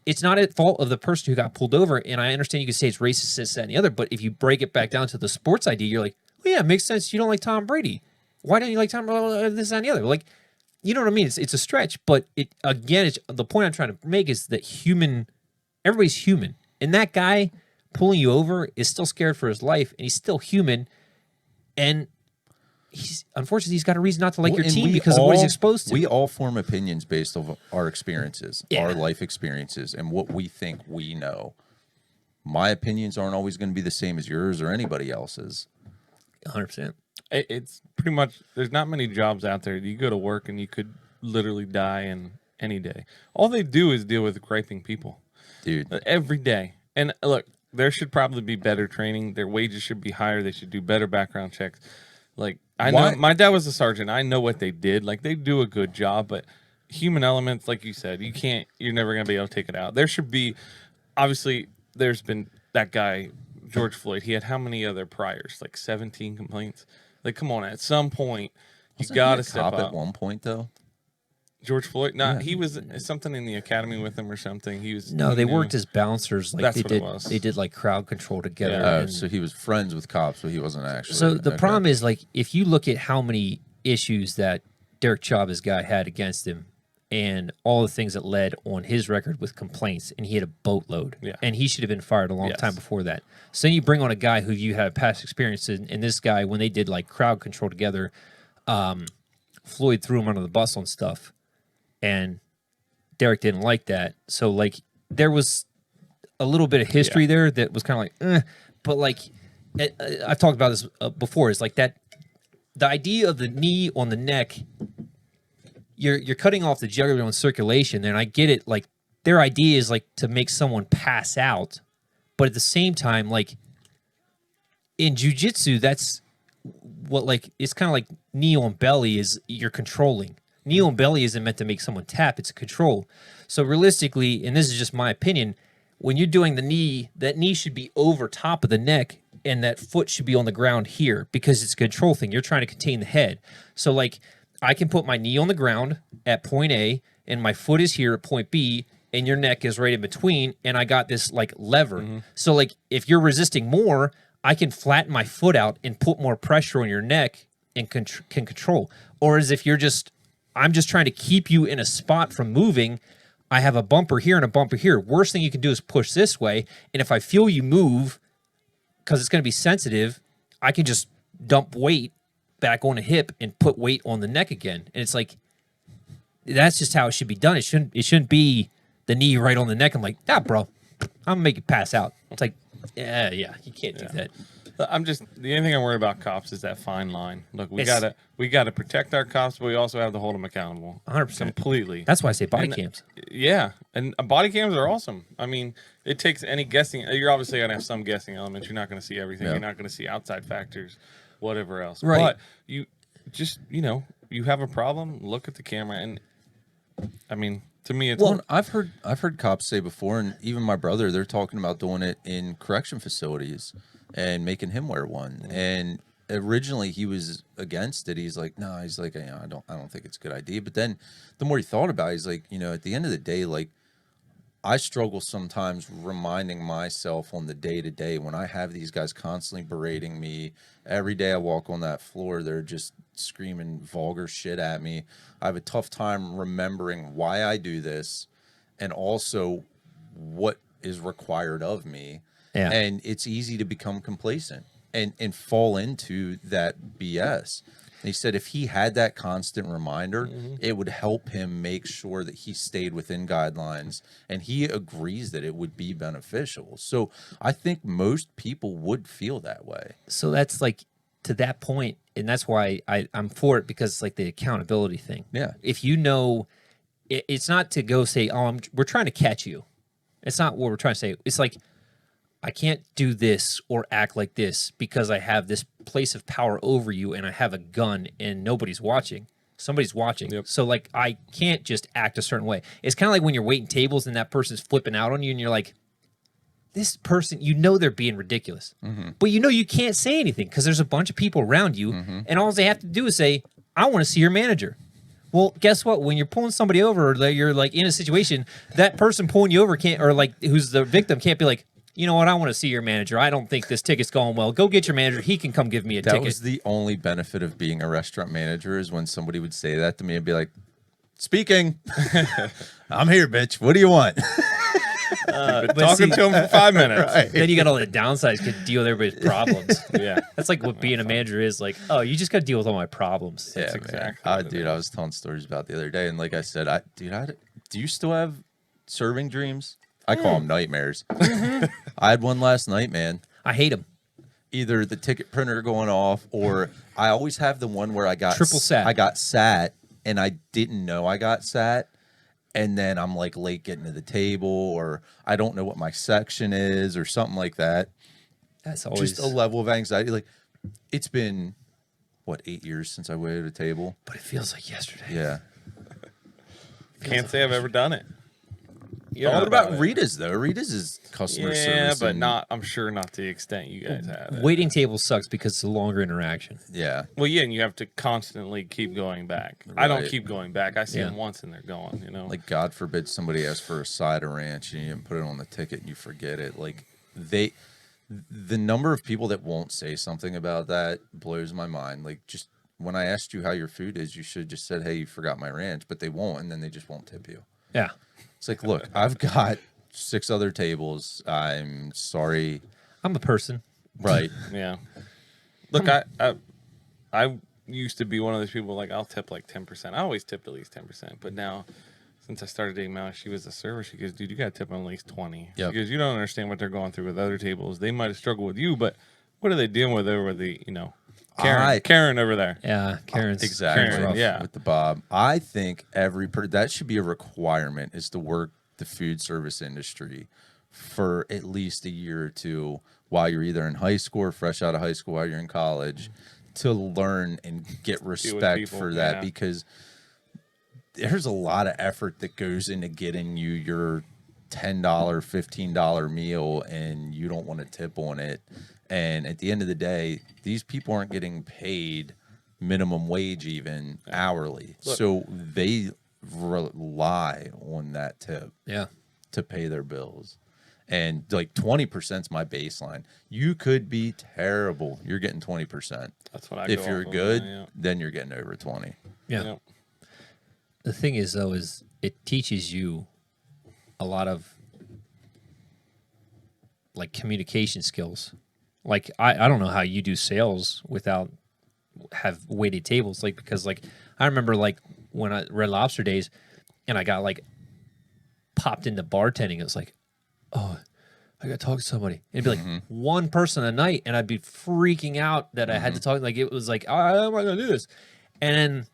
it's not at fault of the person who got pulled over. And I understand you could say it's racist, this, that, and the other, but if you break it back down to the sports idea, you're like, well, yeah, it makes sense. You don't like Tom Brady. Why don't you like Tom? This and the other. Like, you know what I mean? It's a stretch, but it again. It's, the point I'm trying to make is that everybody's human, and that guy pulling you over is still scared for his life, and he's still human, and unfortunately he's got a reason not to like your team because of what he's exposed to. We all form opinions based on our experiences, Yeah. our life experiences, and what we think we know. My opinions aren't always going to be the same as yours or anybody else's. 100%. It's pretty much, there's not many jobs out there. You go to work and you could literally die in any day. All they do is deal with griping people, Dude, every day. And look, there should probably be better training. Their wages should be higher. They should do better background checks. Like, I Why- know my dad was a sergeant. I know what they did. Like, they do a good job, but human elements, like you said, you're never going to be able to take it out. There should be, obviously, there's been that guy, George Floyd. He had how many other priors? Like 17 complaints. Like, come on, at some point, you wasn't got he to a step cop up. at one point though. George Floyd? No, he was something in the academy with him or something. He was. No, he they knew. worked as bouncers. Like That's they what it did. was. They did like crowd control together. Yeah. and- So he was friends with cops, but he wasn't actually. So the okay. problem is, like, if you look at how many issues that Derek Chauv's guy had against him and all the things that led on his record with complaints, and he had a boatload, Yeah. and he should have been fired a long Yes. time before that. So then you bring on a guy who you have past experience in, and this guy, when they did like crowd control together, Floyd threw him under the bus on stuff, and Derek didn't like that. So like there was a little bit of history there that was kind of like, but like I've talked about this before. Is like that the idea of the knee on the neck. You're cutting off the jugular on circulation, and I get it. Like their idea is like to make someone pass out, but at the same time, like in jujitsu, that's what like it's kind of like knee on belly is you're controlling. Knee on belly isn't meant to make someone tap; it's a control. So realistically, and this is just my opinion, when you're doing the knee, that knee should be over top of the neck, and that foot should be on the ground here because it's a control thing. You're trying to contain the head. So like I can put my knee on the ground at point A, and my foot is here at point B, and your neck is right in between, and I got this like lever. So like if you're resisting more, I can flatten my foot out and put more pressure on your neck and can control. Or as if I'm just trying to keep you in a spot from moving. I have a bumper here and a bumper here. Worst thing you can do is push this way. And if I feel you move, because it's going to be sensitive, I can just dump weight back on a hip and put weight on the neck again. And it's like, that's just how it should be done. It shouldn't be the knee right on the neck. I'm like, bro, I'm gonna make you pass out. It's like, yeah, you can't do that. The only thing I'm worried about cops is that fine line. Look, we It's- gotta protect our cops, but we also have to hold them accountable. 100%. Completely. That's why I say body And- cams. Yeah, and body cams are awesome. I mean, it takes any guessing. You're obviously gonna have some guessing elements. You're not gonna see everything. Yeah. You're not gonna see outside factors, whatever else. Right. But you just you have a problem. Look at the camera, and I mean, to me, it's Well, I've heard cops say before, and even my brother, they're talking about doing it in correction facilities and making him wear one. And originally he was against it. He's like, no, he's like, I don't think it's a good idea. But then the more he thought about it, he's like, at the end of the day, like I struggle sometimes reminding myself on the day to day when I have these guys constantly berating me. Every day I walk on that floor, they're just screaming vulgar shit at me. I have a tough time remembering why I do this and also what is required of me. Yeah. And it's easy to become complacent and fall into that BS. And he said if he had that constant reminder, it would help him make sure that he stayed within guidelines. And he agrees that it would be beneficial. So I think most people would feel that way. So that's like to that point, and that's why I'm for it, because it's like the accountability thing. Yeah. If it's not to go say, we're trying to catch you. It's not what we're trying to say. It's like, I can't do this or act like this because I have this place of power over you and I have a gun and nobody's watching. Somebody's watching. Yep. So like I can't just act a certain way. It's kind of like when you're waiting tables and that person's flipping out on you and you're like, this person, they're being ridiculous. But you can't say anything because there's a bunch of people around you and all they have to do is say, I want to see your manager. Well, guess what? When you're pulling somebody over, or you're like in a situation, that person pulling you over can't, or like who's the victim can't be like, you know what? I want to see your manager. I don't think this ticket's going well. Go get your manager. He can come give me a That ticket. was the only benefit of being a restaurant manager is when somebody would say that to me and be like, speaking. I'm here, bitch. What do you want? Been but talking see- to him for 5 minutes. Right. Then you got all the downsides. Could deal with everybody's problems. Yeah. That's like what being a manager is like. Oh, you just got to deal with all my problems. Yeah, That's man. exactly what it Dude, I was telling stories about the other day, and like I said, do you still have serving dreams? I call them nightmares. I had one last night, man. I hate them. Either the ticket printer going off, or I always have the one where I got Triple sat. I got sat, and I didn't know I got sat, and then I'm like late getting to the table, or I don't know what my section is, or something like that. That's always. Just a level of anxiety. Like, it's been what, 8 years since I waited a table. but it feels like yesterday. Yeah. Can't say I've ever done it. Yeah, what about Rita's though? Rita's is customer Yeah, service. but and- not. I'm sure not to the extent you guys have. It. Waiting table sucks because it's a longer interaction. Yeah. Well, yeah, and you have to constantly keep going back. I don't Right. keep going back. I see Yeah. them once and they're going. You know, Like, God forbid somebody asks for a side of ranch and you didn't put it on the ticket and you forget it. Like, the number of people that won't say something about that blows my mind. Like, just when I asked you how your food is, you should have just said, hey, you forgot my ranch, but they won't, and then they just won't tip you. Yeah. It's like, look, I've got 6 other tables. I'm sorry. I'm a person. Right. yeah. Look, I used to be one of those people like I'll tip like 10%. I always tipped at least 10%, but now. Since I started dating Mel, she was a server. She goes, dude, you got to tip them at least 20. Yep. She goes, you don't understand what they're going through with other tables. They might have struggled with you, but what are they dealing with over the, Karen, Karen over there. Yeah. Karen's Exactly. Karen, rough. yeah. With the Bob. I think that should be a requirement is to work the food service industry for at least a year or two while you're either in high school or fresh out of high school while you're in college to learn and get respect people, for that yeah. because there's a lot of effort that goes into getting you your $10, $15 meal and you don't want to tip on it. And at the end of the day, these people aren't getting paid minimum wage even hourly. Look. So they rely on that tip Yeah. to pay their bills. And like 20% is my baseline. You could be terrible. You're getting 20%. That's what I If go you're off of, good, yeah. then you're getting over 20. Yeah. Yep. The thing is, though, is it teaches you a lot of like communication skills. Like I don't know how you do sales without have waited tables. Like because like I remember like when I Red Lobster days, and I got like popped into bartending. It was like, oh, I got to talk to somebody. It'd be like one person a night, and I'd be freaking out that I had to talk. Like it was like, oh, how am I gonna do this? And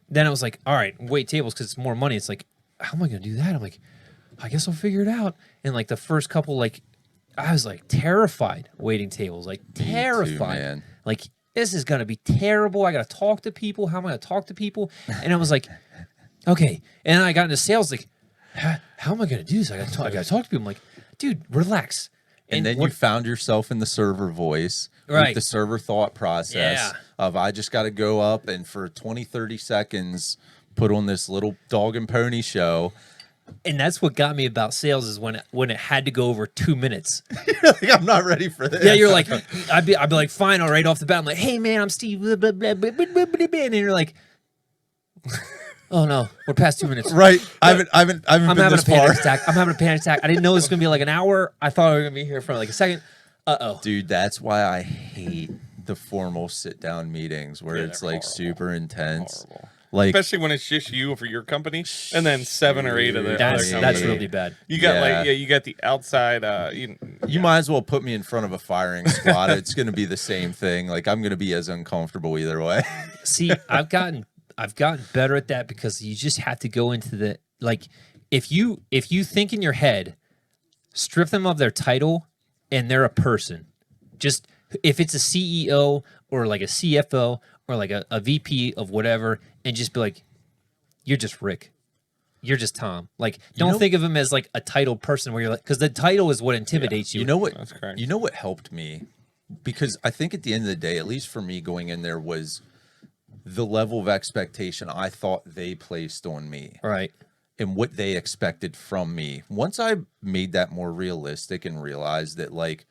then it was like, all right, wait tables because it's more money. It's like, how am I going to do that? I'm like, I guess I'll figure it out. And like the first couple, like, I was like terrified waiting tables, like terrified. man. Like, this is going to be terrible. I got to talk to people. How am I going to talk to people? And I was like, okay. And then I got into sales, like, how am I going to do this? I got to talk to people. I'm like, dude, relax. And then you found yourself in the server voice, Right. with the server thought process Yeah. of I just got to go up and for 20, 30 seconds put on this little dog and pony show. And that's what got me about sales is when it had to go over 2 minutes. Like, I'm not ready for this. Yeah, you're like, I'd be like, fine, all right, off the bat. I'm like, hey man, I'm Steve. Blah, blah, blah, blah, blah, blah, blah, blah. And you're like, oh no, we're past 2 minutes. right. I haven't I'm been having a this far. panic attack. I'm having a panic attack. I didn't know it was gonna be like an hour. I thought we were gonna be here for like a second. Uh-oh. Dude, that's why I hate the formal sit down meetings where Yeah, it's they're like horrible. super intense. Horrible. Like, Especially when it's just you for your company, and then 7 or 8 of the other That's companies. really bad. You got Yeah. you got the outside. you might as well put me in front of a firing squad. It's going to be the same thing. Like, I'm going to be as uncomfortable either way. See, I've gotten better at that because you just have to go into the like if you think in your head, strip them of their title and they're a person. Just if it's a CEO or like a CFO or like a VP of whatever, and just be like, you're just Rick. You're just Tom. Like, don't know- think of him as like a titled person where you're like, because the title is what intimidates you. You know what? That's correct. You know what helped me? Because I think at the end of the day, at least for me going in there, was the level of expectation I thought they placed on me. Right. and what they expected from me. Once I made that more realistic and realized that like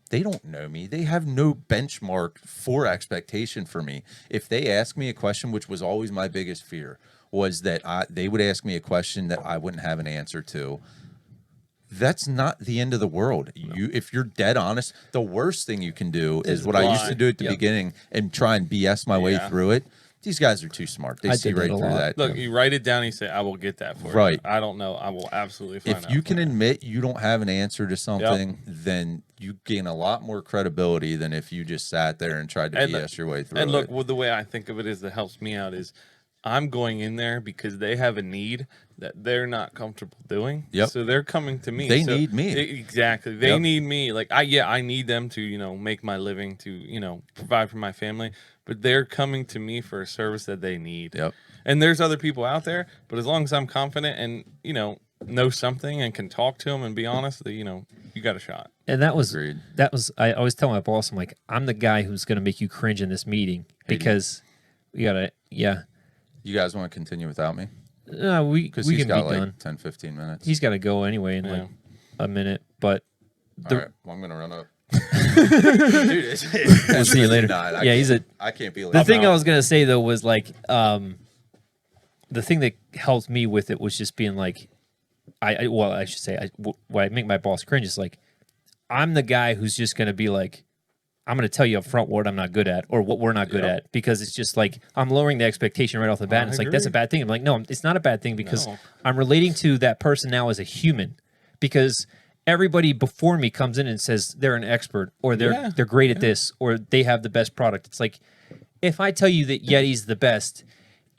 they don't know me, they have no benchmark for expectation for me. If they ask me a question, which was always my biggest fear, was that they would ask me a question that I wouldn't have an answer to. That's not the end of the world. If you're dead honest, the worst thing you can do is what I used to do at the beginning and try and BS my way through it. These guys are too smart. They see right through that. Look, you write it down. You say, "I will get that for you." I don't know. I will absolutely find out. If you can admit you don't have an answer to something, then you gain a lot more credibility than if you just sat there and tried to BS your way through it. And look, well, the way I think of it is that helps me out is I'm going in there because they have a need that they're not comfortable doing. Yep. So they're coming to me. They need me. Exactly. They need me. Like I need them to, make my living, to, provide for my family. But they're coming to me for a service that they need. Yep. And there's other people out there, but as long as I'm confident and, know something and can talk to them and be honest, that, you got a shot. And that was Agreed. I always tell my boss, I'm like, I'm the guy who's going to make you cringe in this meeting because we got to, You guys want to continue without me? No, we can He's be got like done. 10, 15 minutes. He's got to go anyway in like a minute, but All right, well, I'm going to run up. Dude, we'll see you later. I can't be like the thing I was gonna say though was like the thing that helped me with it was just being like I should say what I make my boss cringe is like I'm the guy who's just gonna be like I'm gonna tell you up front what I'm not good at or what we're not good at because it's just like I'm lowering the expectation right off the bat. And it's like that's a bad thing. I'm like no, it's not a bad thing because I'm relating to that person now as a human because everybody before me comes in and says they're an expert or they're great at this or they have the best product. It's like if I tell you that Yeti's the best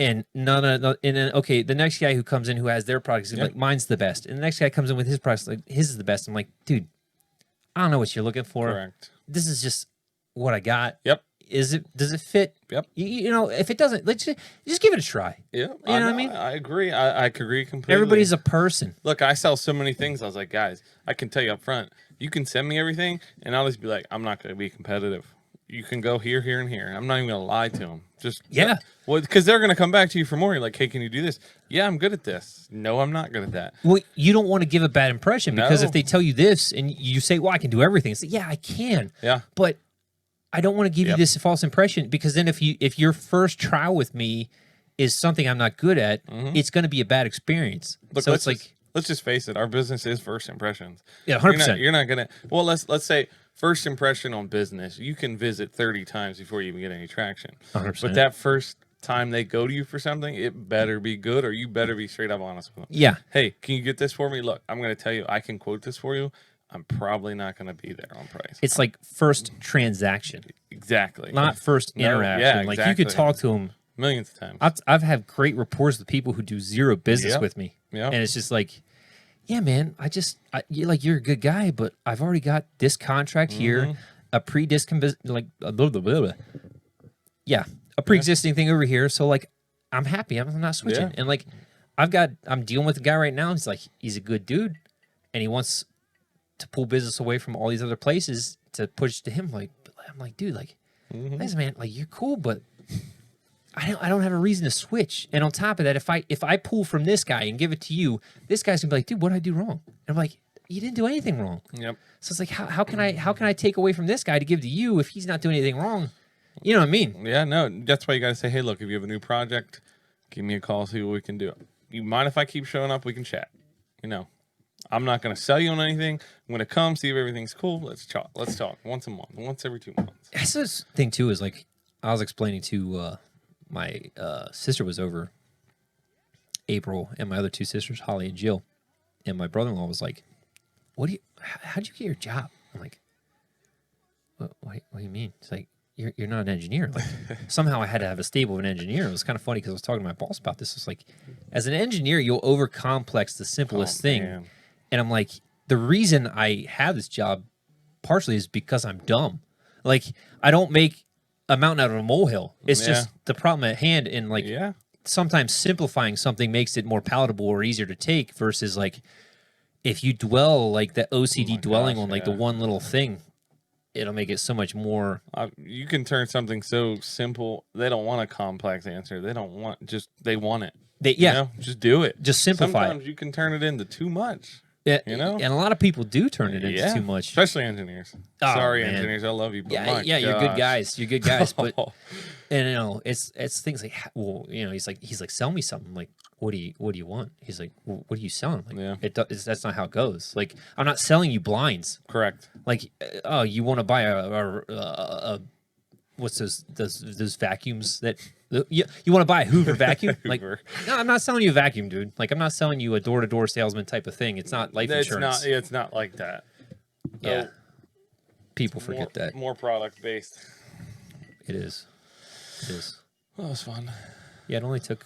and and then okay, the next guy who comes in who has their products is like mine's the best, and the next guy comes in with his products like his is the best. I'm like, dude, I don't know what you're looking for. Correct. This is just what I got. Yep. Does it fit? Yep. If it doesn't, let's just give it a try. Yeah. You know what I mean? I agree. I agree completely. Everybody's a person. Look, I sell so many things. I was like, guys, I can tell you up front, you can send me everything, and I'll just be like, I'm not going to be competitive. You can go here, here, and here. I'm not even going to lie to them. Just well, because they're going to come back to you for more. You're like, hey, can you do this? Yeah, I'm good at this. No, I'm not good at that. Well, you don't want to give a bad impression because if they tell you this and you say, well, I can do everything. It's like, yeah, I can. Yeah. But I don't want to give you this false impression because then if your first trial with me is something I'm not good at, it's going to be a bad experience. Look, so it's like let's just face it. Our business is first impressions. Yeah, 100%. You're not gonna. Well, let's say first impression on business. You can visit 30 times before you even get any traction. 100%. But that first time they go to you for something, it better be good, or you better be straight up honest with them. Yeah. Hey, can you get this for me? Look, I'm going to tell you, I can quote this for you. I'm probably not going to be there on price. It's like first transaction, exactly, not first interaction. Yeah, like you could talk to them millions of times. I've had great rapport with people who do zero business with me, and it's just like, yeah, man, you're a good guy, but I've already got this contract here, a pre-existing thing over here, so like I'm happy. I'm not switching, and like I'm dealing with a guy right now. He's a good dude, and he wants to pull business away from all these other places to push to him. I'm like, dude, like, listen, man, like you're cool, but I don't have a reason to switch. And on top of that, if I pull from this guy and give it to you, this guy's gonna be like, dude, what did I do wrong? And I'm like, you didn't do anything wrong. Yep. So it's like, how can I take away from this guy to give to you if he's not doing anything wrong? You know what I mean? Yeah, no, that's why you got to say, hey, look, if you have a new project, give me a call, see what we can do. You mind if I keep showing up? We can chat. I'm not going to sell you on anything. When it comes, see if everything's cool. Let's talk. Once a month, once every 2 months. That's the thing too. Is like I was explaining to my sister was over, April, and my other two sisters, Holly and Jill, and my brother-in-law was like, how'd you get your job? I'm like, what do you mean? It's like, you're not an engineer. Like somehow I had to have a stable of an engineer. It was kind of funny because I was talking to my boss about this. It's like, as an engineer, you'll overcomplex the simplest thing. Man. And I'm like, the reason I have this job partially is because I'm dumb. Like I don't make a mountain out of a molehill. It's just the problem at hand. And like sometimes simplifying something makes it more palatable or easier to take versus like if you dwell like the OCD dwelling on like the one little thing, it'll make it so much more. You can turn something so simple. They don't want a complex answer. They don't want they want it. Yeah, You know, just do it. Just simplify it. Sometimes you can turn it into too much. yeah, you know? and a lot of people do turn it into Yeah. too much. Especially engineers. Oh, Sorry, man. engineers. I love you, but Yeah, my yeah, you're good gosh. guys. You're good guys, but and you know, it's things like, well, you know, he's like, sell me something. I'm like, what do you want? He's like, well, what are you selling? I'm like, Yeah. that's not how it goes. Like, I'm not selling you blinds. Correct. Like, oh, you want to buy a what's those vacuums that you want to buy a Hoover vacuum? Like, Hoover. no, I'm not selling you a vacuum, dude. Like, I'm not selling you a door-to-door salesman type of thing. It's not life insurance. It's not like that. Yeah, Oh, people forget more, that. More product based. It is. It is. Well, that was fun. Yeah, it only took